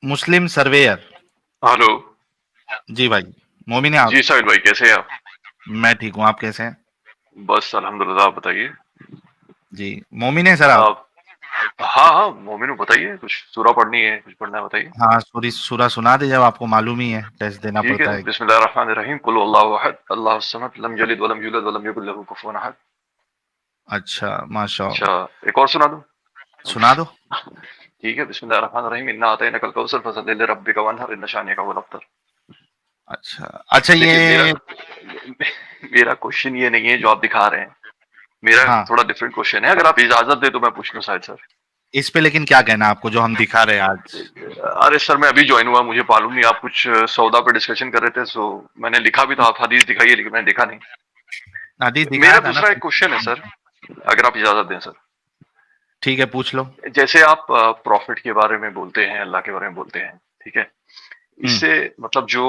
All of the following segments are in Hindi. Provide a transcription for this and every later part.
मुस्लिम सर्वेयर। हेलो। जी भाई। मोमिन है आप? जी साहिल भाई, कैसे हैं आप? मैं ठीक हूँ, आप कैसे हैं? बस अल्हम्दुलिल्लाह, आप बताइए। जी। मोमिन है सर आप? आप? हाँ हाँ, मोमिन हूँ, बताइए, कुछ सूरा पढ़नी है, कुछ पढ़ना है, बताइए। हाँ, सूरा सुना दे, जब आपको मालूम ही है, टेस्ट देना ठीक है, पड़ता है। बिस्मिल्लाहिर्रहमानिर्रहीम, कुल हुवल्लाहु अहद, अल्लाहुस समद, लम यलिद वलम यूलद वलम यकुल लहू कुफुवन अहद। अच्छा, माशाअल्लाह। अच्छा, एक और सुना दूं? सुना दो। ठीक है, बिस्मिल्लाहिर्रहमानिर्रहीम, इन्ना अतैना कल कौसर फसल्लि लिरब्बिका वन्हर, इन्न शानिअका हुवल अब्तर। अच्छा अच्छा, देखिए, मेरा ये मेरा क्वेश्चन ये नहीं है जो आप दिखा रहे हैं। मेरा हाँ, थोड़ा डिफरेंट क्वेश्चन है, अगर आप इजाजत दे तो मैं पूछ लूं शायद सर। इस पे लेकिन क्या कहना है आपको, जो हम दिखा रहे हैं आज? अरे सर, मैं अभी ज्वाइन हुआ, मुझे मालूम नहीं, आप कुछ सौदा पे डिस्कशन कर रहे थे, सो मैंने लिखा भी था, आप हदीस दिखाइए, लेकिन मैंने देखा नहीं। हदीस दिखाया मेरा था ना। दूसरा एक क्वेश्चन है सर, अगर आप इजाजत दें सर। ठीक है, पूछ लो। जैसे आप प्रॉफिट के बारे में बोलते हैं, अल्लाह के बारे में बोलते हैं, ठीक है, हम्म। इससे मतलब जो,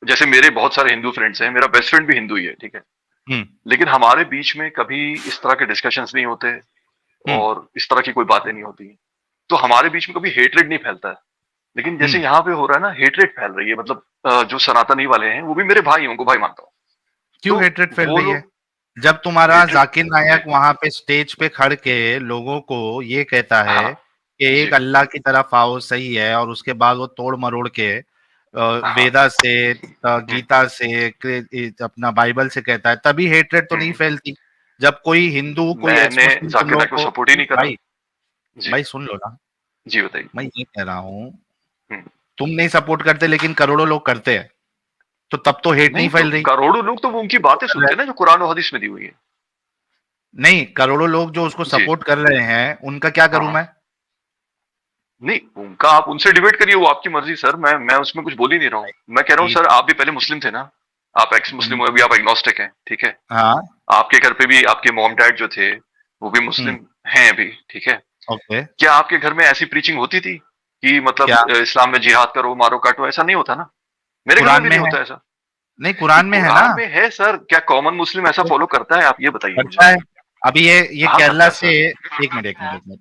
जैसे मेरे बहुत सारे हिंदू फ्रेंड्स हैं, मेरा बेस्ट फ्रेंड भी हिंदू ही है, ठीक है, हम्म। लेकिन हमारे बीच में कभी इस तरह के डिस्कशंस नहीं होते हम्म। और इस तरह की कोई बातें नहीं होती, तो हमारे बीच में कभी हेटरेट नहीं फैलता है। लेकिन जैसे हम्म। यहाँ पे हो रहा है ना, हेटरेट फैल रही है, मतलब जो सनातनी वाले हैं वो भी मेरे भाई हैं, उनको भाई मानता हूँ, क्यों तो हेट्रेट फैल वो रही है? लोग जब तुम्हारा हेटरेट। जाकिर नायक वहां पे स्टेज पे खड़ के लोगों को ये कहता है हाँ कि जी। एक अल्लाह की तरफ आओ, सही है, और उसके बाद वो तोड़ मरोड़ के हाँ। वेदा से, हम्म, गीता से, अपना बाइबल से कहता है, तभी हेट्रेट तो नहीं हम्म। फैलती। जब कोई हिंदू, कोई एक्स मैंने मुस्लिम तुम जाकिर लोगों नाइक को को, सपोर्ट ही नहीं करा। भाई, जी। भाई सुन लो ना। जी बताइए। मैं ये कह रहा हूँ, हम्म। तुम नहीं सपोर्ट करते लेकिन करोड़ों लोग करते हैं, तो तब तो हेट नहीं नहीं तो फैल रही। करोड़ों लोग तो वो उनकी जो बातें कर रहे सुनते हैं ना, जो कुरान और हदीस में दी हुई है। नहीं, करोड़ों लोग जो उसको जी। सपोर्ट कर रहे हैं, उनका क्या हाँ करूं हाँ। मैं? नहीं, उनका आप उनसे डिबेट करिए, वो आपकी मर्जी सर, मैं उसमें कुछ बोल ही नहीं रहा हूँ। मैं कह रहा हूँ ठीक। सर, आप भी पहले मुस्लिम थे ना, आप एक्स मुस्लिम हो, अभी आप एग्नोस्टिक हैं, ठीक है। हाँ। आपके घर पे भी आपके मॉम डैड जो थे वो भी हम्म। मुस्लिम हैं अभी, ठीक है। ओके। क्या आपके घर में ऐसी प्रीचिंग होती थी कि मतलब क्या इस्लाम में जिहाद करो, मारो काटो, ऐसा नहीं होता ना। मेरे घर में कुरान भी में नहीं है? होता ऐसा। नहीं, नहीं, कुरान में है ना। कुरान में है सर, क्या कॉमन मुस्लिम ऐसा तो फॉलो करता है, आप ये बताइए मुझे। करता है। अभी ये कहाँ करता केरला है से, सर? एक मिनट,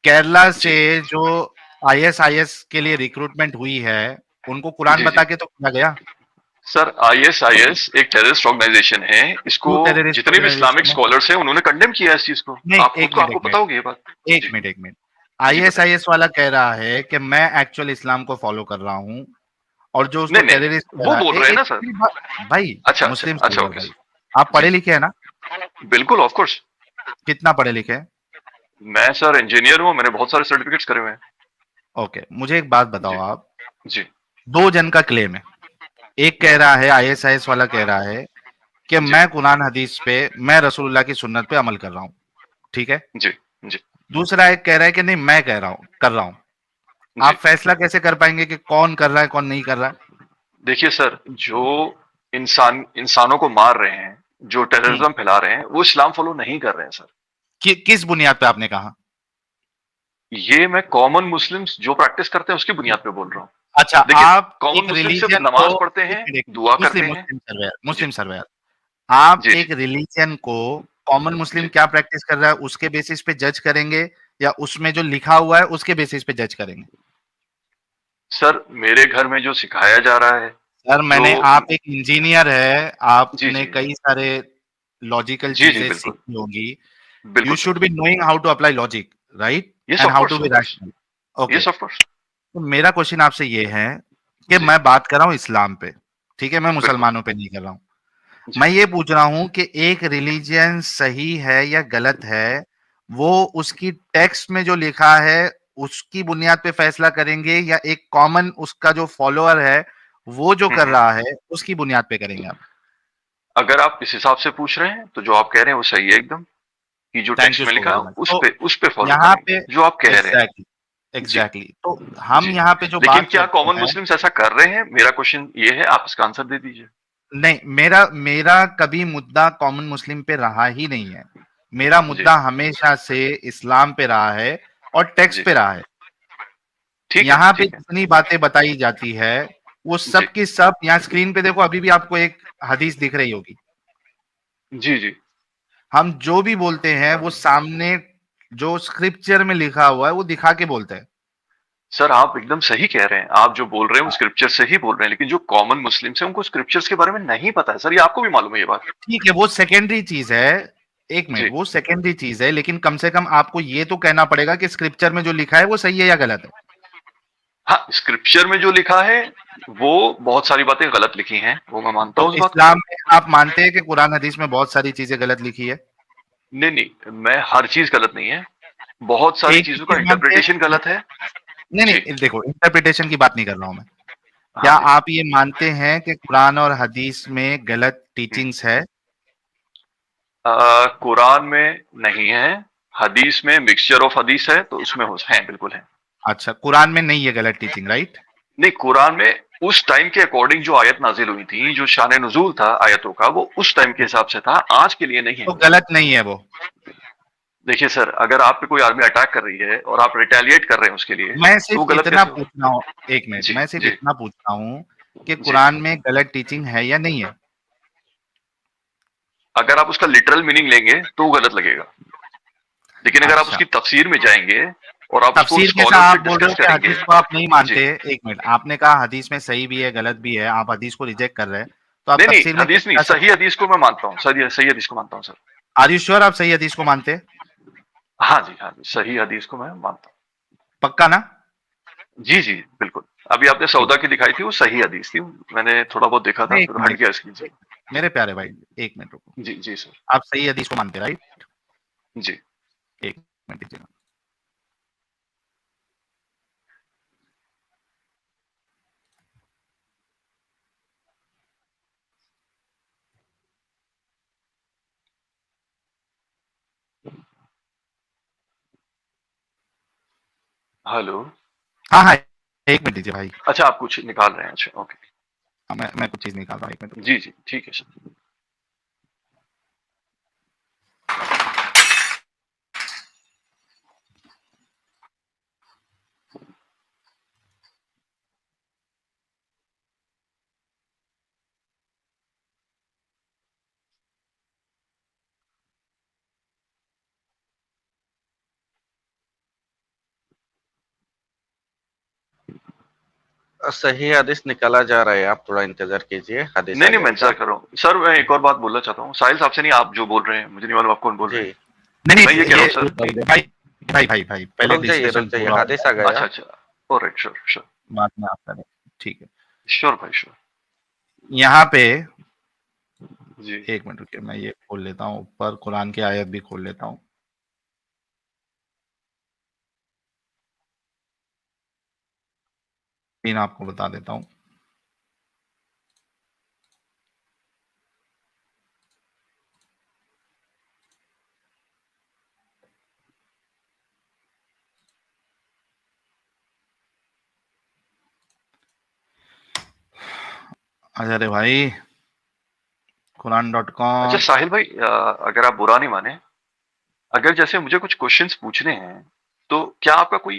केरला से जी। जो आईएसआईएस के लिए रिक्रूटमेंट हुई है, उनको कुरान जी बता जी। के तो किया गया। सर, आईएसआईएस एक टेररिस्ट ऑर्गेनाइजेशन है, इसको क्यों टेररिस्ट जितने भी इस्लामिक ऑर्गेनाइजेशन है? स्कॉलर्स हैं उन्होंने कंडेम किया है इस चीज को। नहीं, आप खुद एक को, मिनट, आपको एक पता मिनट, होगी ये बात। एक जी। मिनट, एक मिनट। जी बताइए। आईएसआईएस वाला कह रहा है कि मैं एक्चुअल इस्लाम को फॉलो कर रहा हूँ, और जो उसको नहीं नहीं टेररिस्ट नहीं, कह वो रहा बोल है, रहे हैं एक ना सर। भाई, अच्छा अच्छा मुस्लिम अच्छा, सर्वेयर ओके भाई, सर। आप जी पढ़े जी। लिखे हैं ना? बिल्कुल, ऑफ कोर्स। कितना पढ़े लिखे हैं? मैं सर इंजीनियर हूँ, मैंने बहुत सारे सर्टिफिकेट्स करे हुए हैं। ओके, मुझे एक बात बताओ जी आप। जी। दो जन का क्लेम है। एक कह रहा है, आईएसआईएस वाला कह रहा है कि जी मैं कुरान हदीस पे, मैं रसूलुल्लाह की सुन्नत पे अमल कर रहा हूँ, ठीक है। जी। जी दूसरा एक कह रहा है कि नहीं, मैं कह रहा हूँ, कर रहा हूँ। जी। आप फैसला कैसे कर पाएंगे कि कौन कर रहा है, कौन नहीं कर रहा है? देखिए सर, जो इंसानों को मार रहे हैं, जो हम्म। टेररिज्म फैला रहे हैं, वो इस्लाम फॉलो नहीं कर रहे हैं सर। किस बुनियाद पे आपने कहा? ये मैं कॉमन मुस्लिम्स जो प्रैक्टिस करते हैं उसकी बुनियाद पे बोल रहा हूँ। अच्छा, देखिए, आप कॉमन एक मुस्लिम सिर्फ रिलीजन को, नमाज पढ़ते एक हैं, मिनट, दुआ मुस्लिम करते हैं। मुस्लिम सर्वेयर, जी मुस्लिम सर्वेयर, आप जी। एक जी रिलीजन को, कॉमन मुस्लिम जी। क्या प्रैक्टिस कर रहा है उसके बेसिस पे जज करेंगे, या उसमें जो लिखा हुआ है उसके बेसिस पे जज करेंगे? सर, मेरे घर में जो सिखाया जा रहा है, सर, जो, आप एक इंजीनियर है, जी आपने जी कई सारे लॉजिकल जी जी, चीजें बिल्कुल सीखी होंगी। बिल्कुल you sir. Should be knowing how to apply logic, right, yes and of how course, to be of course. Rational. Okay. Yes of course. तो मेरा क्वेश्चन आपसे ये है कि जी मैं बात कर रहा हूँ इस्लाम पे, ठीक है, मैं बिल्कुल। मुसलमानों पे नहीं कर रहा हूँ। जी। मैं ये पूछ रहा हूँ कि एक रिलीजन सही है या गलत है, वो उसकी टेक्स्ट में जो लिखा है उसकी बुनियाद पे फैसला करेंगे, या एक कॉमन उसका जो फॉलोअर है वो जो कर हम्म। रहा है उसकी बुनियाद पे करेंगे आप? अगर आप इस हिसाब से पूछ रहे हैं तो जो आप कह रहे हैं वो सही है एकदम, कि जो थैंक टेक्स्ट यू में सो लिखा वेरी है मच। तो उस पे फॉलो यहाँ पे, करेंगे जो आप कह रहे हैं। एग्जैक्टली, जी एग्जैक्टली, तो हम जी। यहाँ पे जो लेकिन बात क्या करते कॉमन हैं, मुस्लिम्स ऐसा कर रहे हैं, मेरा क्वेश्चन ये है, आप इसका आंसर दे दीजिए। नहीं, मेरा मेरा कभी मुद्दा कॉमन मुस्लिम पे रहा ही नहीं है। मेरा जी मुद्दा हमेशा से इस्लाम पे रहा है और टेक्स्ट जी। पे रहा है। ठीक है यहाँ पे ठीक है। जितनी बातें बताई जाती है, वो जी सब की सब, यहाँ स्क्रीन पे देखो, अभी भी आपको एक हदीस दिख रही होगी। जी जी। हम जो भी बोलते हैं वो सामने जो स्क्रिप्चर में लिखा हुआ है वो दिखा के बोलते हैं। सर आप एकदम सही कह रहे हैं। आप जो बोल रहे हैं वो स्क्रिप्चर से ही बोल रहे हैं, लेकिन जो कॉमन मुस्लिम्स हैं उनको स्क्रिप्चर्स के बारे में नहीं पता है। सर ये आपको भी मालूम है ये बात? ठीक है, वो सेकेंडरी चीज है। एक मिनट, जी। वो सेकेंडरी चीज है, लेकिन कम से कम आपको ये तो कहना पड़ेगा कि स्क्रिप्चर में जो लिखा है वो सही है या गलत है। हाँ, स्क्रिप्चर में जो लिखा है वो बहुत सारी बातें गलत लिखी हैं, वो मैं मानता तो हूँ उस बात को। इस्लाम में आप मानते हैं कि कुरान हदीस में बहुत सारी चीजें गलत लिखी है? नहीं, नहीं, मैं हर चीज़ गलत नहीं है। बहुत सारी एक ही चीज़ों का चीज मानते इंटरप्रिटेशन हैं? गलत है। नहीं जी। नहीं, देखो इंटरप्रिटेशन की बात नहीं कर रहा हूं मैं। हाँ क्या जी। आप ये मानते हैं कि कुरान और हदीस में गलत हुँ। टीचिंग्स है? कुरान में नहीं है, हदीस में मिक्सचर ऑफ हदीस है, तो उसमें हो हैं, बिल्कुल है। अच्छा, कुरान में नहीं है गलत टीचिंग, राइट? नहीं, कुरान में उस टाइम के अकॉर्डिंग जो आयत नाज़िल हुई थी, जो शान नुज़ूल था आयतों का, वो उस टाइम के हिसाब से था, आज के लिए नहीं है तो वो। गलत नहीं है वो। देखिए सर, अगर आप पे कोई आर्मी अटैक कर रही है और आप रिटेलिएट कर रहे हैं उसके लिए, मैं तो वो सिर्फ गलत इतना कैसे पूछ होगा? रहा हूँ, एक मिनट, जी, मैं सिर्फ जी, इतना पूछ रहा हूँ कि जी। कुरान में गलत टीचिंग है या नहीं है। अगर आप उसका लिटरल मीनिंग लेंगे, तो वो गलत लगेगा। लेकिन अगर आप अच्छा, उसकी तफसीर में जाएँगे और आप उसको तफसीर कैसा? स्कॉलर से आप बोल रहे डिस्कस हो कि करेंगे। हदीस को आप नहीं जी। मानते। एक मिनट, आपने कहा हदीस में सही भी है गलत भी है, आप हदीस को रिजेक्ट कर रहे हैं, तो आप नहीं, नहीं, तफसीर में हदीस कैसे नहीं, जा सही सकते हैं? हदीस को मैं मानता हूँ। सही हदीस को मानता हूँ सर। आर यू श्योर आप सही हदीस को मानते हैं? हाँ जी, हाँ जी, सही हदीस को मैं मानता हूँ। पक्का ना? जी, जी, बिल्कुल। अभी आपने ठीक। सौदा की दिखाई थी, वो सही हदीस थी। मैंने थोड़ा बहुत देखा था, नहीं, एक फिर हट मिनट, गया स्क्रीन से। मेरे प्यारे भाई, एक मिनट रुको। जी, जी सर। आप सही हदीस को मानते, राइट? जी। एक मिनट दीजिएगा। हेलो। हाँ हाँ, एक मिनट दीजिए भाई। अच्छा आप कुछ निकाल रहे हैं, अच्छा ओके। हाँ, मैं कुछ चीज निकाल रहा हूँ, एक मिनट रुको। जी, जी, ठीक है सर। सही हदीस निकाला जा रहा है, आप थोड़ा इंतजार कीजिए, हदीस नहीं, आ नहीं, मैं इंतज़ार जाएगा। कर रहा हूँ। सर मैं एक और बात बोलना चाहता हूँ, साहिल साहब से नहीं, आप जो बोल रहे हैं, मुझे नहीं मालूम आप कौन बोल रहे जी, हैं। नहीं मैं ये नहीं, कह रहा ये हूँ सर कि भाई भाई भाई भाई, पहले रुक डिस्कशन जाइए, पूरा हो हदीस जाए, आ अच्छा, गया। अच्छा। Alright, sure, sure. बाद में आप करें। ठीक है। श्योर भाई, श्योर। यहाँ पे जी। एक मिनट रुकिए, मैं ये खोल लेता हूँ, ऊपर कुरान की आयत भी खोल लेता हूँ। तीन आपको बता देता हूँ। अरे भाई, कुरान डॉट अच्छा कॉम। साहिल भाई, अगर आप बुरा नहीं माने, अगर जैसे मुझे कुछ क्वेश्चंस पूछने हैं, तो क्या आपका कोई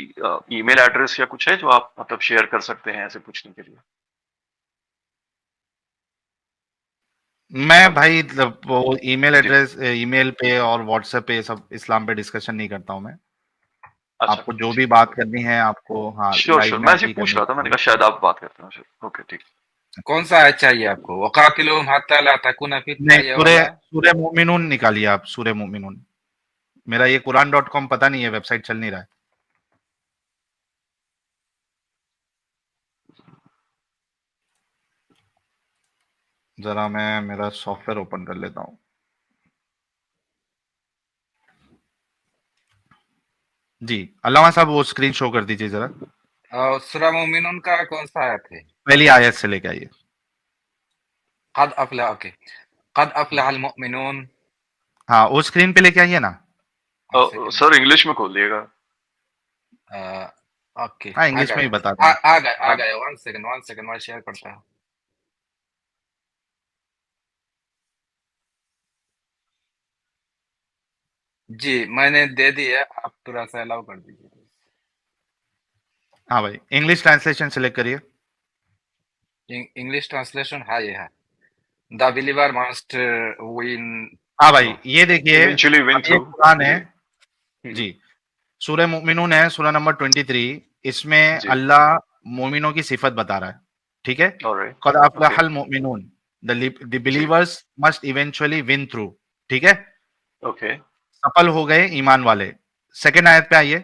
ईमेल एड्रेस या कुछ है जो आप मतलब शेयर कर सकते हैं ऐसे पूछने के लिए? मैं हेलो। भाई वो ईमेल जी। एड्रेस, ईमेल पे और व्हाट्सएप पे सब इस्लाम पे डिस्कशन नहीं करता हूँ मैं। अच्छा, आपको जो भी ठीक बात है। करनी है, आपको हाँ श्योर, लाइव श्योर। में मैं ऐसे आके ही ही पूछ करनी रहा था, मैंने चाहिए। कहा शायद आप बात करते हो सर। ओके, ठीक। कौन सा आयत चाहिए आपको? वकातिलुहुम हत्ता ला तकुना फितना, नहीं, ये सूरे वाला? सूरे मोमिनून निकालिए आप, सूरे मोमिनून। मेरा ये कुरान डॉट कॉम पता नहीं है, वेबसाइट चल नहीं रहा है। जरा मैं मेरा सॉफ्टवेयर ओपन कर लेता हूँ। जी, अल्लामा साहब वो स्क्रीन शो कर दीजिए जरा। और सूरा मोमिनून का कौन सा आयत है? पहली आयत से लेके आइए। कद अफला, ओके। कद अफलहल मुमिनून। हाँ, वो स्क्रीन पे लेके आइए ना। One second. सर इंग्लिश में खोल दिएगा। ओके, हाँ, आ इंग्लिश में ही गया। बता देना। आ हाँ। गया। वन सेकंड मैं शेयर करता हूँ। जी, मैंने दे दिया, आप थोड़ा सा अलाउ कर दीजिए। हाँ भाई, इंग्लिश ट्रांसलेशन सिलेक्ट करिए। इंग्लिश ट्रांसलेशन, हाँ ये है। द बिलीवर मस्ट विन हाँ थ्रू। भाई, ये देखिए, इवेंचुअली विन अब ये थ्रू। कुरान है। जी। जी, सूरह मुमिनून है, सूरह नंबर 23। इसमें जी, अल्लाह मोमिनों की सिफत बता रहा है, ठीक है? ऑलराइट, कद ओके, अफलहल मोमिनून, द जी, believers must eventually win through, ठीक है? ओके, सफल हो गए ईमान वाले। सेकंड आयत पे आइए।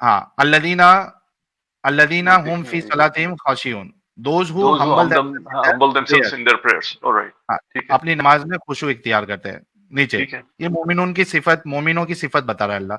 हाँ, अल्लदीना अल्लदीना मुझे हुम दिख नहीं फी रही है। सलातिहिम खाशिऊन, those who those who humble humble themselves in themselves their in their prayers, alright, हाँ, ठीक है, अपनी नमाज में खुशू इख्तियार करते हैं। नीचे ठीक है, ये मोमिनून की सिफत, मोमिनों की सिफत बता रहा है अल्लाह।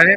है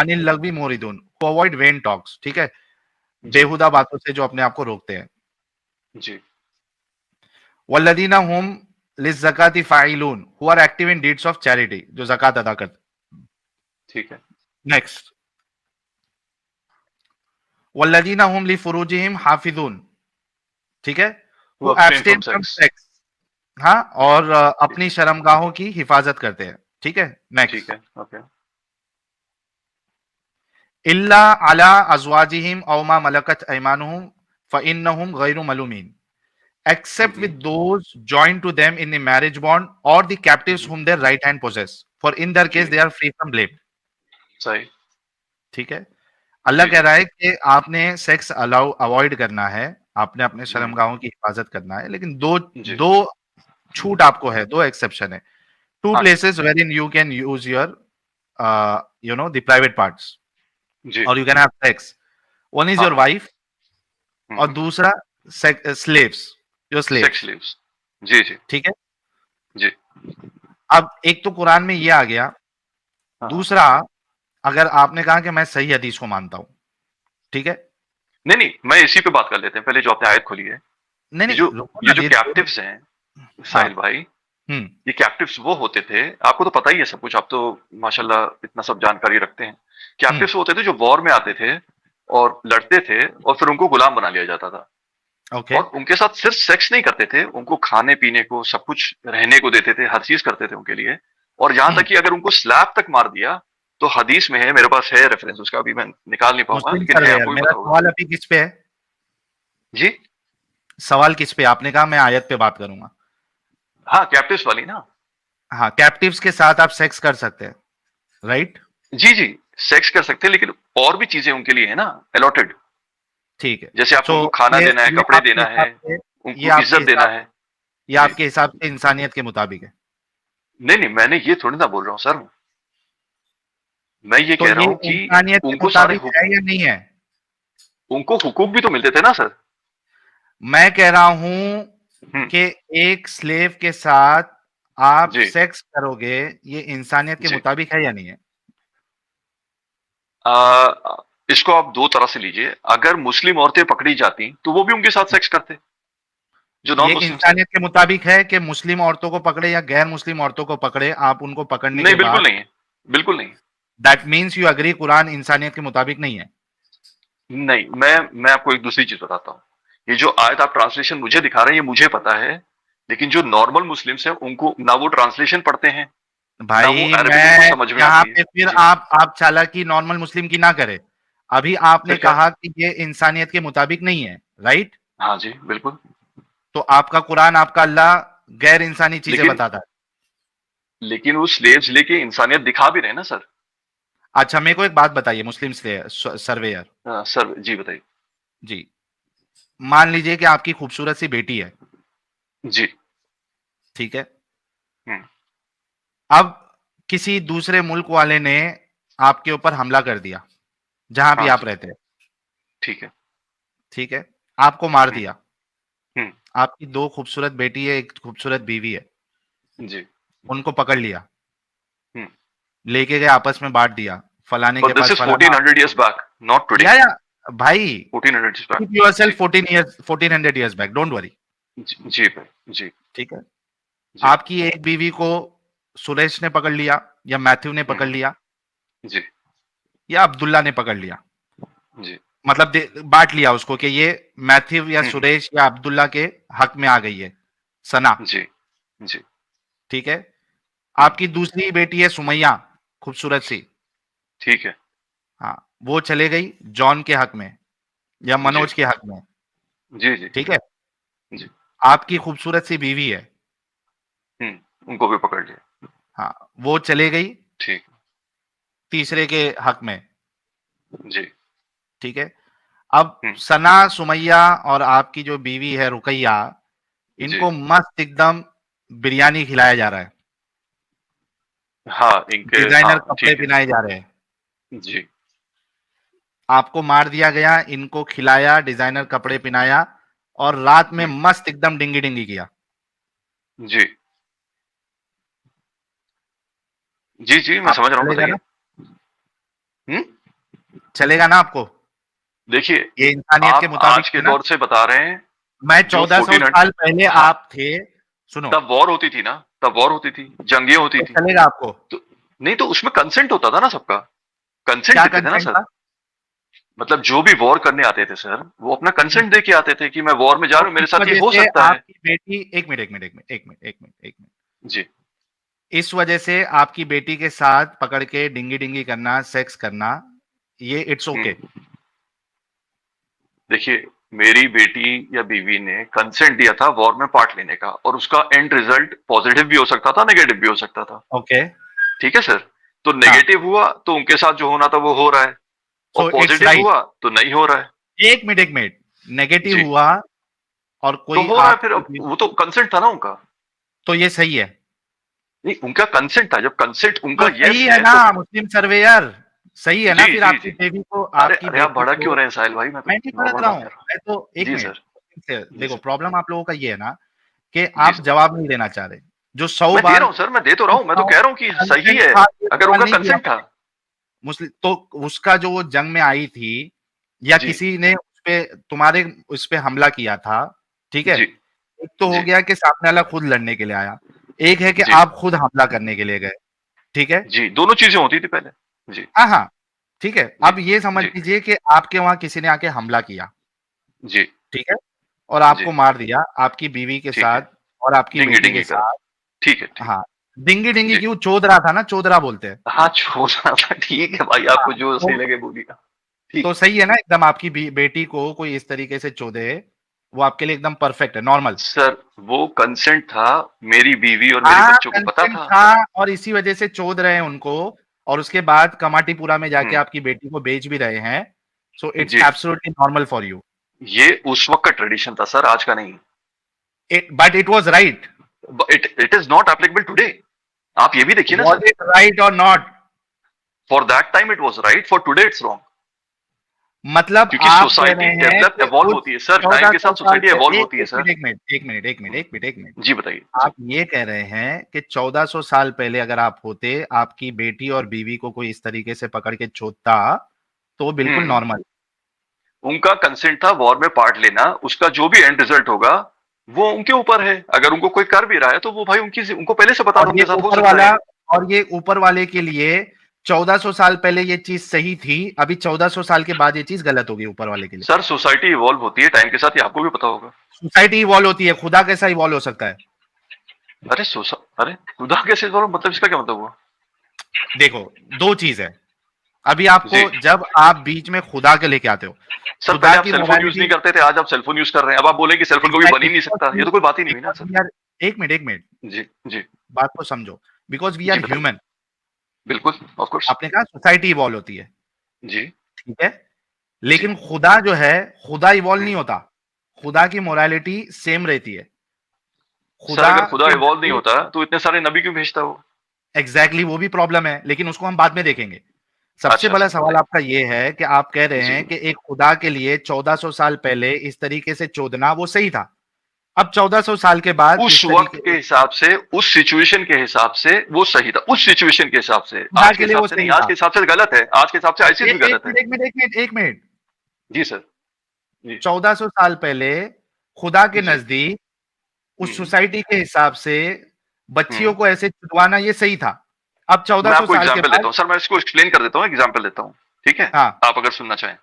अनिल लग़वी मुरिदून, टू अवॉइड वेन टॉक्स, ठीक है? जी, बेहुदा बातों से जो अपने आप को रोकते हैं। जी, वल्लज़ीना हुम लिज़्ज़काति फ़ाइलून, who are active in deeds of charity, जो ज़कात अदा करते हैं। ठीक है, नेक्स्ट, वल्लज़ीना हुम लिफ़ुरूजिहिम हाफ़िज़ून, ठीक है? who who abstain abstain from from sex, sex, हाँ, और ठीक अपनी है, शर्मगाहों की हिफाजत करते हैं, ठीक है? ठीक नेक्स्ट, है, ओके, इल्ला अला अज़वाजिहिम औ मा मलकत अयमानुहुम फ़इन्नहुम गैरु मलूमीन, except with those joined to them in the marriage bond or the captives ji, whom their right hand possess, for in their case ji, they are free from blame, सही, ठीक है? अल्लाह जी, कह जी, रहा है कि आपने सेक्स अलाउ अवॉइड करना है, आपने अपने हुँ, शर्मगाहों की हिफाजत करना है, लेकिन दो जी, दो छूट आपको है, दो एक्सेप्शन है। टू हाँ, places wherein you can use your the private parts जी, और you can have sex, one is हाँ, योर हाँ, वाइफ और हुँ, दूसरा slaves, your sex slaves, leaves, जी, जी, ठीक है? जी, अब एक तो कुरान में ये आ गया, हाँ, हाँ, दूसरा अगर आपने कहा कि मैं सही हदीस को मानता हूं, ठीक है? नहीं, नहीं, मैं इसी पे बात कर लेते हैं, पहले जो आपने आयत खोली है, नहीं ये नहीं, जो रुको ये ना जो धीरे धीरे। कैप्टिव्स हैं, हाँ। साहिल भाई, हम्म। ये कैप्टिव्स वो होते थे, आपको तो पता ही है सब कुछ, आप तो माशाल्लाह इतना सब जानकारी रखते हैं। हम्म। कैप्टिव्स वो होते थे जो वॉर में आते थे और लड़ते थे और फिर उनको गुलाम बना लिया जाता था ओके। और उनके साथ सिर्फ सेक्स नहीं करते थे, उनको खाने पीने को सब कुछ रहने को देते थे, हर चीज करते थे उनके लिए। और यहाँ हम्म। तक कि अगर उनको स्लैब तक मार दिया तो हदीस में है, मेरे पास है रेफरेंस उसका, अभी मैं निकाल नहीं पाऊंगा, मुस्लिम लेकिन है, सर्वेयर, आपको भी मेरा पता होगा। सवाल अभी किस पे है? जी, सवाल किस पे? आपने कहा मैं आयत पे बात करूंगा। हाँ, कैप्टिव्स वाली ना। हाँ, कैप्टिव्स के साथ आप सेक्स कर सकते हैं, राइट? जी, जी, सेक्स कर सकते हैं, लेकिन और भी चीजें उनके लिए है ना, अलॉटेड। ठीक है। जैसे आपको सो उनको खाना ये देना है, ये कपड़े आपके देना हिसाब है, से ये उनको आपके इज्जत देना हिसाब है। ये जी, आपके हिसाब से इंसानियत के मुताबिक है? नहीं, नहीं, मैंने ये थोड़ी ना बोल रहा हूँ सर, मैं ये तो कह रहा ये हूँ कि इंसानियत के उनको सारे मुताबिक है या नहीं है? उनको हुकूक भी तो मिलते थे ना सर। मैं कह रहा हूं हुँ, कि एक स्लेव के साथ आप जी, सेक्स करोगे, ये इंसानियत के जी। मुताबिक है या नहीं है? इसको आप 2 तरह से लीजिए, अगर मुस्लिम औरतें पकड़ी जाती, तो वो भी उनके साथ सेक्स करते, जो नॉन ये मुस्लिम्स हैं। इंसानियत के मुताबिक है कि मुस्लिम औरतों को पकड़े या गैर मुस्लिम औरतों को पकड़े, आप उनको पकड़ने नहीं, के बिल्कुल बाद नहीं है, बिल्कुल नहीं। That means you agree Quran इंसानियत के मुताबिक नहीं है? नहीं, मैं आपको एक दूसरी चीज़ बताता हूँ। ये जो आयत आप ट्रांसलेशन मुझे दिखा रहे हैं, ये मुझे पता है, लेकिन जो नॉर्मल मुस्लिम्स हैं, उनको ना वो ट्रांसलेशन पढ़ते हैं, ना वो भाई अरबिक उनको मैं समझ में यहाँ आती है। पे फिर जी, आप चालाकी नॉर्मल मुस्लिम की ना करें। अभी आपने फिर क्या? कहा कि ये इंसानियत के मुताबिक नहीं है, राइट? हाँ जी, बिल्कुल। तो आपका कुरान, आपका अल्लाह गैर इंसानी चीजें लेकिन बताता है। लेकिन वो स्लेव्स लेके इंसानियत दिखा भी रहे हैं ना सर। अच्छा, मेरे को एक बात बताइए, मुस्लिम सर्वेयर सर जी बताइए। जी, मान लीजिए कि आपकी खूबसूरत सी बेटी है, जी, ठीक है? हुँ, अब किसी दूसरे मुल्क वाले ने आपके ऊपर हमला कर दिया, जहां भी हाँ आप जी, रहते हैं, ठीक है। ठीक है? आपको मार हुँ, दिया। हुँ, आपकी दो खूबसूरत बेटी है, एक खूबसूरत बीवी है, जी, उनको पकड़ लिया, हुँ। लेके गए, आपस में बाँट दिया, फलाने के But this पास is फलाना। 1400 years back, not today. या भाई, 1400 years back. कीप योरसेल्फ जी, 1400 ईयर्स बैक, डोंट वरी, जी भाई, जी, ठीक है? जी, आपकी एक बीवी को सुरेश ने पकड़ लिया या मैथ्यू ने पकड़ हुँ, लिया जी, या अब्दुल्ला ने पकड़ लिया, जी, मतलब बांट लिया उसको कि ये मैथ्यू या हुँ, हुँ, सुरेश या अब्दुल्ला के हक में आ गई है सना, जी, जी, ठीक है? हुँ, आपकी दूसरी बेटी है सुमैया, खूबसूरत सी, ठीक है, हाँ, वो चले गई जॉन के हक में या जी, मनोज के हक में, जी, जी, ठीक है? जी, आपकी खूबसूरत सी बीवी है, हुँ, उनको भी पकड़ लिया। हाँ, वो चले गई ठीक। तीसरे के हक में, जी। ठीक है। अब सना, सुमैया और आपकी जो बीवी है रुकैया, जी। इनको मस्त एकदम बिरयानी खिलाया जा रहा है, हाँ, इनके डिजाइनर हाँ, कपड़े ठीक है। पहनाए जा रहे हैं। जी। आपको मार दिया गया, इनको खिलाया, डिजाइनर कपड़े पहनाया और रात में मस्त एकदम डिंगी डिंगी किया। जी। जी, जी, मैं आप समझ रहा हूँ, चलेगा बताइए। ना? हुँ? चलेगा ना आपको? देखिए, ये इंसानियत के आप मुताबिक आज के है ना? दौर से बता रहे हैं, मैं जो 1400 1400 साल पहले हाँ, आप थे, सुनो, तब वॉर होती थी ना, तब वॉर होती थी, जंगें होती तो थी। चलेगा आपको? तो नहीं, तो उसमें कंसेंट होता था ना सबका, कंसेंट क्या देते थे ना कंसेंट सर। था? मतलब जो भी वॉर करने आते थे सर, वो अपना कंसेंट दे के आते थे कि मैं वॉर में जा तो रहा हूँ, मेरे इस साथ ये वजह हो से सकता है। आपकी बेटी, एक मिनट, एक मिनट, एक मिनट, एक मिनट, एक मिनट, एक मिनट, जी। इस वजह से आपकी बेटी के साथ पकड़ के डिंगी डिंगी करना, सेक्स करना, ये इट्स हुँ। ओके। देखिए, मेरी बेटी या बीवी ने कंसेंट दिया था वॉर में पार्ट लेने का, और उसका एंड रिजल्ट पॉजिटिव भी हो सकता था, नेगेटिव भी हो सकता था। ओके, ठीक है सर? तो हाँ, नेगेटिव हुआ तो उनके साथ जो होना था वो हो रहा है, और सो इट्स पॉजिटिव राइट। हुआ तो नहीं हो रहा है। एक मिनट, एक मिनट, नेगेटिव जी। हुआ और तो कोई हो रहा है फिर, अब आपकी, वो तो कंसेंट था ना उनका। तो ये सही है। नहीं, उनका कंसेंट था, जब कंसेंट उनका तो सही येस है है ना तो मुस्लिम सर्वेयर, सही है ना? जी, फिर जी, आपकी जी। बेबी को, अरे, आपकी अरे आप बेटी भड़क को, क्यों रहे हैं साहिल भाई? मैं तो मैं नहीं भड़क नॉर्मल रहा बात हूँ, कर रहा मैं तो हूँ। एक जी मिनट, सर। जी देखो सर। प्रॉब्लम आप लोगों का ये है ना कि जी आप सर। जवाब नहीं देना चाह रहे। जो 100 मैं दे बार रहा हूँ सर, मैं दे तो रहा हूँ, मैं तो कह रहा हूँ कि सही कंसेंट है, था, ये अगर सवाल उनका नहीं किया कंसेंट था। मैंने। मुस्लिम तो उसका जो वो जंग में आई थी या जी। किसी ने उसपे, तुम्हारे उस पे हमला किया था, ठीक है? जी। एक तो हो जी। गया कि सामने वाला खुद लड़ने के लिए आया, एक है कि जी। आप खुद हमला करने के लिए गए, ठीक है? जी, दोनों चीजें होती थी पहले। जी। हाँ, हाँ, ठीक है। जी। अब ये समझ जी। लीजिए कि आपके वहाँ किसी ने आके हमला किया, जी। ठीक है? और जी। आपको मार दिया, आपकी बीवी के ठीक साथ है। और आपकी बेटी के डिंगी-डिंगी करा। साथ। ठीक है, ठीक। हाँ, डिंगी-डिंगी जी। क्यों? चोदरा था ना, चोदरा बोलते हैं। हाँ, छोड़ना था, ठीक है भाई, हाँ, आपको जो सही तो लगे बोलिए। ठीक तो है। सही है ना एकदम? आपकी बेटी को कोई इस तरीके से चोदे, वो आपके लिए एकदम परफेक्ट है, नॉर्मल। सर, वो कंसेंट था, मेरी बीवी और मेरे हाँ, बच्चों को पता कंसेंट था। था और इसी वजह से चोद रहे हैं उनको, और उसके बाद कमाटीपुरा में जाके हुँ। आपकी बेटी को बेच भी रहे हैं। सो इट्स जी। Absolutely normal for you. ये उस वक़्त का ट्रेडिशन था सर, आज का नहीं। But it was right. It is not applicable today. आप ये भी देखिए ना वाज़ सर। इट राइट और not? For that time it was right, for today it's wrong. मतलब क्योंकि आप कह सोसाइटी रहे हैं डेवलप कि इवॉल्व कुछ होती है सर, टाइम के 1400 साथ साल सोसाइटी इवॉल्व पहले, होती है एक सर। मिनट, एक मिनट, एक मिनट, एक मिनट, हुँ। एक मिनट, एक मिनट। जी, बताइए। आप जी। ये कह रहे हैं कि 1400 साल पहले अगर आप होते, आपकी बेटी और बीवी को कोई इस तरीके से पकड़ के चोदता, तो वो बिल्कुल हुँ। नॉर्मल। उनका कंसेंट था वॉर में पार्ट लेना, उसका जो भी एंड रिजल्ट होगा, वो उनके ऊपर है। अगर उनको कोई कर भी रहा है, तो वो भाई उनको पहले से पता था और ये उनके साथ हो ऊपर सकता है वाला, ये। और ये ऊपर वाले के लिए 1400 साल पहले ये चीज सही थी, अभी 1400 साल के बाद ये चीज गलत होगी ऊपर वाले के लिए। सर, सोसाइटी इवॉल्व होती है टाइम के साथ, ये आपको भी पता होगा। सोसाइटी इवॉल्व होती है, खुदा कैसा इवॉल्व हो सकता है? अरे खुदा कैसे इवॉल्व, मतलब इसका क्या मतलब हुआ? देखो, दो चीज है। अभी आपको, जी। जब आप बीच में खुदा के लेके आते हो, सर, खुदा पहले आप की सेलफ़ोन यूज़ नहीं मोरालिटी, करते थे, आज आप सेलफ़ोन यूज़ कर रहे हैं। अब आप बोलें कि सेलफ़ोन कभी बन ही एग्जैक्टली, नहीं सकता, ये तो कोई बात ही नहीं हुई ना बिकॉज सर। वी आर, एक मिनट, एक मिनट, जी। जी। बात को समझो, बिकॉज वी जी, आर बताइए। ह्यूमन। बिल्कुल, ऑफ़ कोर्स। आपने कहा सोसाइटी इवॉल्व होती है, जी। ठीक है, जी। लेकिन खुदा जो है, खुदा इवॉल्व हुँ। नहीं होता। खुदा की मोरालिटी सेम रहती है। सर, खुदा अगर खुदा के इवॉल्व नहीं नजदीक, होता, तो इतने सारे नबी क्यों भेजता वो? एग्जैक्टली वो भी प्रॉब्लम है, लेकिन उसको हम बाद में देखेंगे। सबसे अच्छा बड़ा सर, सवाल बताइए। आपका ये है कि आप कह रहे जी। हैं कि एक खुदा के लिए 1400 साल पहले इस तरीके से चोदना वो सही था। अब 1400 साल के बाद उस इस वक़्त के तरीके, हिसाब से, उस सिचुएशन के हिसाब से वो सही था। उस सिचुएशन के हिसाब से। खुदा आज के के लिए हिसाब वो से नहीं, सही आज था। के हिसाब से गलत है। आज के हिसाब से आईसिस भी एक गलत है। मिनट, एक मिनट, एक मिनट, एक मिनट। जी सर। जी। 1400 साल पहले खुदा के जी। नजदीक, उस हुँ। सोसाइटी के हिसाब से हुँ। बच्चियों को ऐसे छुड़वाना ये सही था। अब मैं 1400 आपको साल के एग्ज़ाम्पल देता बाद, हूँ। सर, मैं इसको एक्सप्लेन कर देता हूँ, एग्ज़ाम्पल देता हूँ। ठीक है? हाँ, आप अगर सुनना चाहें।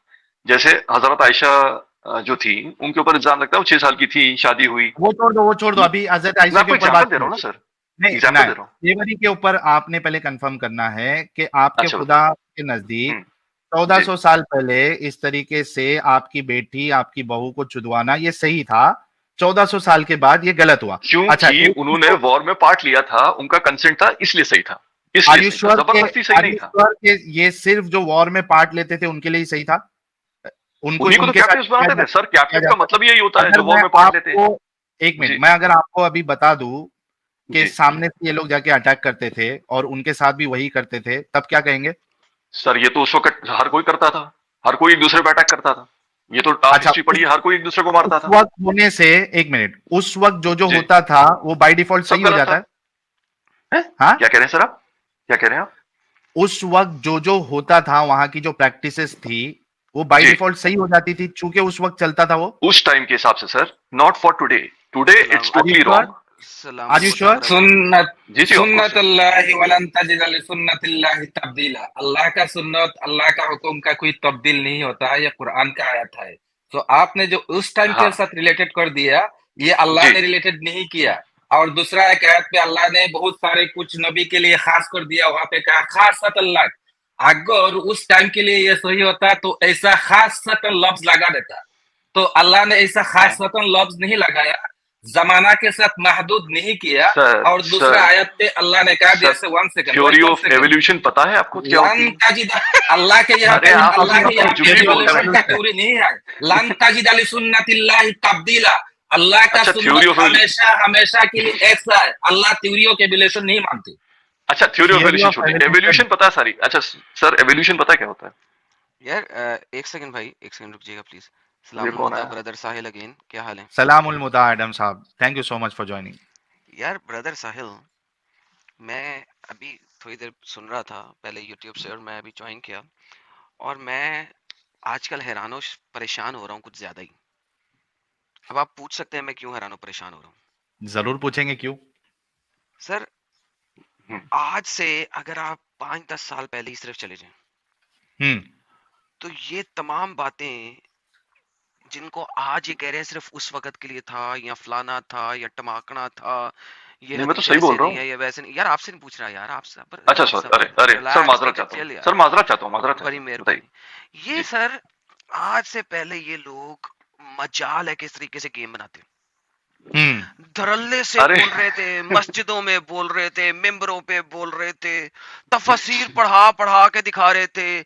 जैसे हज़रत आइशा जो थी, उनके ऊपर इल्ज़ाम लगता है, वो 6 साल की थी, शादी हुई। वो छोड़ दो, वो छोड़ दो, ल अभी हजरत मैं आयशा के आपको ऊपर एग्ज़ाम्पल बात दे रहा नहीं हूँ ना होगी। सर। नहीं, एग्ज़ाम्पल नहीं, दे रहा हूँ। तेवरी के ऊपर आपने पहले कंफर्म करना है कि आपके अच्छा, खुदा बताइए। के नजदीक हुँ। जी। 1400 साल पहले इस तरीके से आपकी बेटी, आपकी बहू को चुदवाना ये सही था, 1400 साल के बाद ये गलत हुआ। अच्छा, क्योंकि उन्होंने वॉर में पार्ट लिया था, उनका कंसेंट था, इसलिए सही था, आर यू इसलिए सही था, श्योर जबरदस्ती सही नहीं था। के ये सिर्फ जो वॉर में पार्ट लेते थे उनके लिए ही सही था? उनको उन्हीं को तो उनके साथ कैप्टिव्स बनाते थे सर, किया कैप्टिव का जाता मतलब यही होता है अगर जो वॉर मैं में पार्ट लेते हैं। आपको एक मिनट, जी। मैं अगर आपको अभी बता दूं कि जी। सामने से ये लोग जाके अटैक करते थे और उनके साथ भी वही करते थे, तब क्या कहेंगे? सर ये तो उस वक्त हर कोई करता था, हर कोई एक दूसरे पे अटैक करता था, ये तो टास्क अच्छा, हिस्ट्री पढ़ी है, हर कोई एक दूसरे को मारता उस था। वक्त होने से एक मिनट, उस वक्त जो जी। होता था वो बाय डिफॉल्ट सब सही हो गलत जाता था। है? हैं? हाँ, क्या कह रहे हैं सर आप? क्या कह रहे हैं आप? उस वक्त जो होता था, वहां की जो प्रैक्टिसेस थी वो बाय जी। डिफॉल्ट सही हो जाती थी, चूंकि उस वक्त चलता था वो। उस टाइम के हिसाब से sir, not for today, today it's Are you totally sure? Wrong. सलाम Are you अलैकुम sure? brother। सुन्नत जी जी, ऑफ कोर्स। सुन्नतुल्लाहि वलन तजिद लिसुन्नतिल्लाहि तब्दीला। अल्लाह का सुन्नत, अल्लाह का हुक्म का कोई तब्दील नहीं होता है, ये कुरान का आयत है। तो आपने जो उस टाइम के हाँ साथ रिलेटेड कर दिया, ये अल्लाह जी। ने रिलेटेड नहीं किया। और दूसरा एक आयत पे अल्लाह ने बहुत सारे कुछ नबी के लिए खास कर दिया, वहां पे कहा खासतन लक। अगर उस टाइम के लिए ये सही होता तो ऐसा खासतन लफ्ज लगा देता। तो अल्लाह ने ऐसा खासतन लफ्ज नहीं लगाया, जमाना के साथ महदूद नहीं किया। सर और दूसरा सर आयत पे अल्लाह ने कहा, सर, जैसे one second theory one of second evolution पता है आपको क्या होती लन है? ताजिद, अल्लाह के यहाँ अरे पे, आप अल्लाह अभी के यहाँ जो पे भी बोल रहे एवोल्यूशन का थ्योरी नहीं है। लन ताजिद अली सुन्नतिल्लाहि तब्दीला। अल्लाह का अच्छा, थ्योरी सुन्नत ऑफ हमेशा हमेशा के लिए ऐसा है। अल्लाह थ्योरी ऑफ एवोल्यूशन नहीं मानते। अच्छा, theory of Theory evolution of छोड़िए, evolution। एवोल्यूशन पता है सारी। अच्छा सर, एवोल्यूशन पता है क्या होता है? यार एक सेकंड भाई, एक सेकंड रुक जाइएगा प्लीज। ये सलाम कौन मुदा है? ब्रदर साहिल अगेन, क्या हाल है? सलामुल मुदा एडम साहब, thank you so much for joining. यार ब्रदर साहिल, मैं अभी थोड़ी देर सुन रहा था पहले यूट्यूब से, और मैं अभी ज्वाइन किया, और मैं आजकल हैरान परेशान हो रहा हूँ कुछ ज्यादा ही। अब आप पूछ सकते हैं मैं क्यों हैरान परेशान हो रहा हूँ। जरूर पूछेंगे क्यों। सर हम्म, आज से अगर आप 5-10 साल पहले ही सिर्फ चले जाएं, तो ये तमाम बातें जिनको आज ये कह रहे हैं सिर्फ उस वक्त के लिए था, या फलाना था, या टमाकना था, ये नहीं मैं तो हदीस सही बोल ऐसे रहा नहीं हूँ। है, या वैसे नहीं। यार आपसे नहीं पूछ रहा यार, आपसे अच्छा यार सर, अरे सबर, अरे सर, रिलैक्स, माजरत टेक इट चाहता हूँ चिल सर, यार, माजरत चाहता हूँ, माजरत बड़ी चाहता हूँ, मेहरबानी। बताइए। ये जी। सर आज से पहले ये लोग मजाल है किस तरीके से गेम बनाते हैं। धड़ल्ले से अरे बोल रहे थे, मस्जिदों में बोल रहे थे, मिंबरों पे बोल रहे थे, तफसीर पढ़ा पढ़ा के दिखा रहे थे।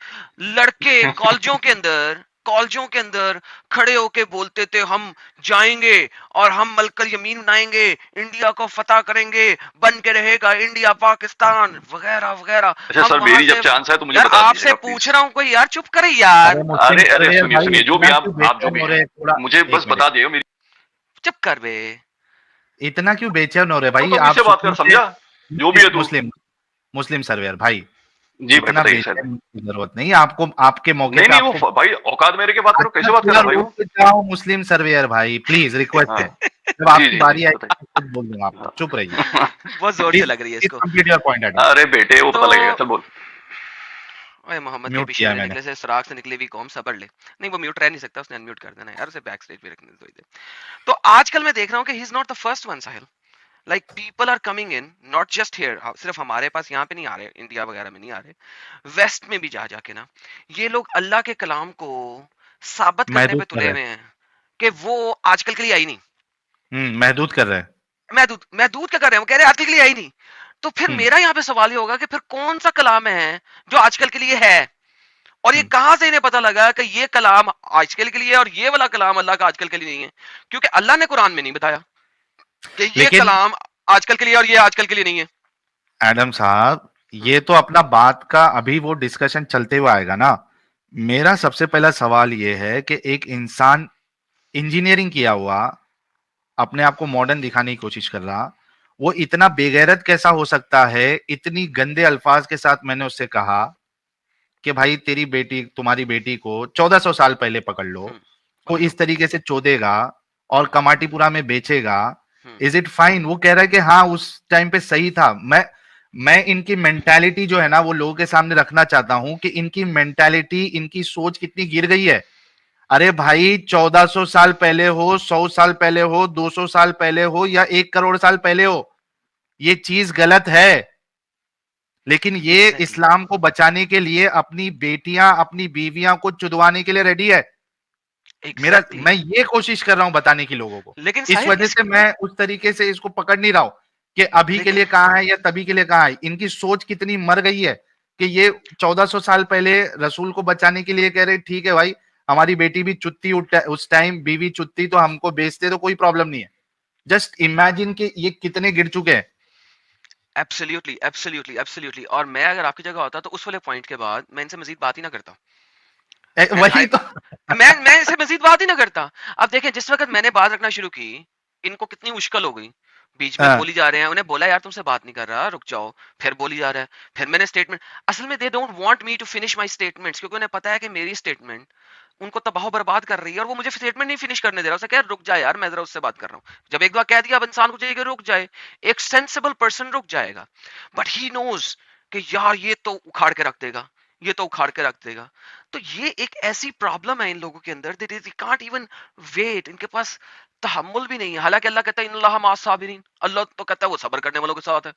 लड़के कॉलेजों के अंदर खड़े होके बोलते थे हम जाएंगे और हम मलकल यमीन बनाएंगे, इंडिया को फतह करेंगे, बन के रहेगा इंडिया पाकिस्तान वगैरह वगैरह। अच्छा हम सर, वहां मेरी से, जब चांस है तो मुझे यार बता आपसे दीजिएगा पूछ प्लीज। रहा हूँ, कोई यार चुप करे यार, अरे मुस्लिम अरे सर्वेयर सुनिए भाई, सुनिए, जो भी इतना आप क्यों जो बेचैन भी हो हैं, रहे, थोड़ा मुझे एक बस मिनट, बता दिए। मेरी चुप कर बे। इतना क्यों बेचैन हो रहे भाई? तो आप मुझसे बात कर, सुकून से, समझा? जो भी है तू। मुस्लिम मुस्लिम सर्वेयर भाई, जी भाई, इतना बताइए सर बेचैन भाई। होने की जरूरत नहीं। आपको आपके मौके नहीं पे नहीं, आपको वो भाई औकात मेरे के बात करो, अच्छा कैसे बात कर थोड़ा रहा है भाई वो? रुक जाओ मुस्लिम सर्वेयर भाई, प्लीज रिक्वेस्ट है। जब जी आपकी जी जी, बारी आएगी बताइए। मैं खुद बोल दूंगा आपको, चुप रहिए। बहुत जोर से प्लीज लग रही है प्लीज इसको। Complete your point Adam. अरे बेटे, वो तो पता लगेगा, चल बोल। ओए मोहम्मद के म्यूट पीछे किया है मेरे मैंने। निकले से सुराग से निकली हुई कौम सबर ले। नहीं वो म्यूट रह नहीं सकता, उसने अनम्यूट कर देना यार, उसे बैक स्टेज पे रखने दो इधर। तो आजकल मैं देख रहा हूँ कि he is not the first one Sahil. Like people are coming in, not just here, सिर्फ हमारे पास यहाँ पे नहीं आ रहे, इंडिया वगैरह में नहीं आ रहे, वेस्ट में भी जा जाके ना ये लोग अल्लाह के कलाम को साबित करने पे महदूद कर तुले रहे हुए हैं कि वो आजकल के लिए आई नहीं। हैं, महदूद कर रहे हैं। मैं दूध क्या कर रहे हैं, वो कह रहे हैं आजकल के लिए आई नहीं। तो फिर हम्म मेरा यहाँ पे सवाल ये होगा कि फिर कौन सा कलाम है जो आजकल के लिए है, और ये हम्म। कहां से इन्हें पता लगा कि ये कलाम आजकल के लिए है और ये वाला कलाम अल्लाह का आजकल के लिए नहीं है? क्योंकि अल्लाह ने कुरान में नहीं बताया कि ये लेकिन कलाम आजकल के लिए और ये आजकल के लिए नहीं है। एडम साहब, ये तो अपना बात का अभी वो डिस्कशन चलते हुए आएगा ना। मेरा सबसे पहला सवाल ये है कि एक इंसान इंजीनियरिंग किया हुआ, अपने आप को मॉडर्न दिखाने की कोशिश कर रहा, वो इतना बेगैरत कैसा हो सकता है? इतनी गंदे अल्फाज के साथ मैंने उससे कहा कि भाई तेरी बेटी, तुम्हारी बेटी को 1400 साल पहले पकड़ लो, हम्म, वो पकड़ लो। इस तरीके से चोदेगा और कमाटीपुरा में बेचेगा, हम्म, इज इट फाइन? वो कह रहा है कि हाँ उस टाइम पे सही था। मैं इनकी मेंटालिटी जो है ना वो लोगों के सामने रखना चाहता हूं कि इनकी मेंटालिटी, इनकी सोच कितनी गिर गई है। अरे भाई 1400 साल पहले हो, 100 साल पहले हो, 200 साल पहले हो या 1 करोड़ साल पहले हो, ये चीज गलत है। लेकिन ये एग्जैक्टली। इस्लाम को बचाने के लिए अपनी बेटियां, अपनी बीवियां को चुदवाने के लिए रेडी है। मेरा एग्जैक्टली मैं ये कोशिश कर रहा हूं बताने की लोगों को, लेकिन इस साहिल वजह से मैं उस तरीके से इसको पकड़ नहीं रहा हूं कि अभी के लेकिन लिए कहाँ है या तभी के लिए कहाँ है। इनकी सोच कितनी मर गई है कि ये 1400 साल पहले रसूल को बचाने के लिए कह रहे ठीक है भाई, हमारी बेटी भी चुत्ती उस टाइम बीवी चुत्ती तो हमको बेचते तो कोई प्रॉब्लम नहीं है। जस्ट इमेजिन कि ये कितने गिर चुके हैं। एब्सोल्युटली एब्सोल्युटली एब्सोल्युटली, और मैं अगर आपकी जगह होता तो उस वाले पॉइंट के बाद मैं इनसे मजीद बात ही ना करता। एंड वही आई तो मैं इनसे मजीद बात ही ना करता। अब देखें, जिस वक्त मैंने बात रखना शुरू की, इनको कितनी मुश्किल हो गई। बीच में हाँ, बोली जा रहे हैं, उन्हें बोला यार तुमसे बात नहीं कर रहा, रुक जाओ। फिर बोली जा रहा है, फिर मैंने स्टेटमेंट, असल में they don't want me to finish my statements, क्योंकि उन्हें पता है कि मेरी स्टेटमेंट उनको तबाह बर्बाद कर रही है, और वो मुझे स्टेटमेंट नहीं फिनिश करने दे रहा। उसे कह रुक जा यार, मैं जरा उससे बात कर रहा हूँ। जब एक बार कह दिया, अब इंसान को चाहिए कि रुक जाए। एक सेंसिबल पर्सन रुक जाएगा, बट ही नोज कि यार ये तो उखाड़ के रख देगा, ये तो उखाड़ के रख देगा। तो ये एक ऐसी प्रॉब्लम है इन लोगों के अंदर, दे कांट इवन वेट, इनके पास तहम्मुल भी नहीं है। हालांकि अल्लाह कहता है इन्नल्लाह मअस साबिरीन, अल्लाह तो कहता है वो सब्र करने वालों के साथ है।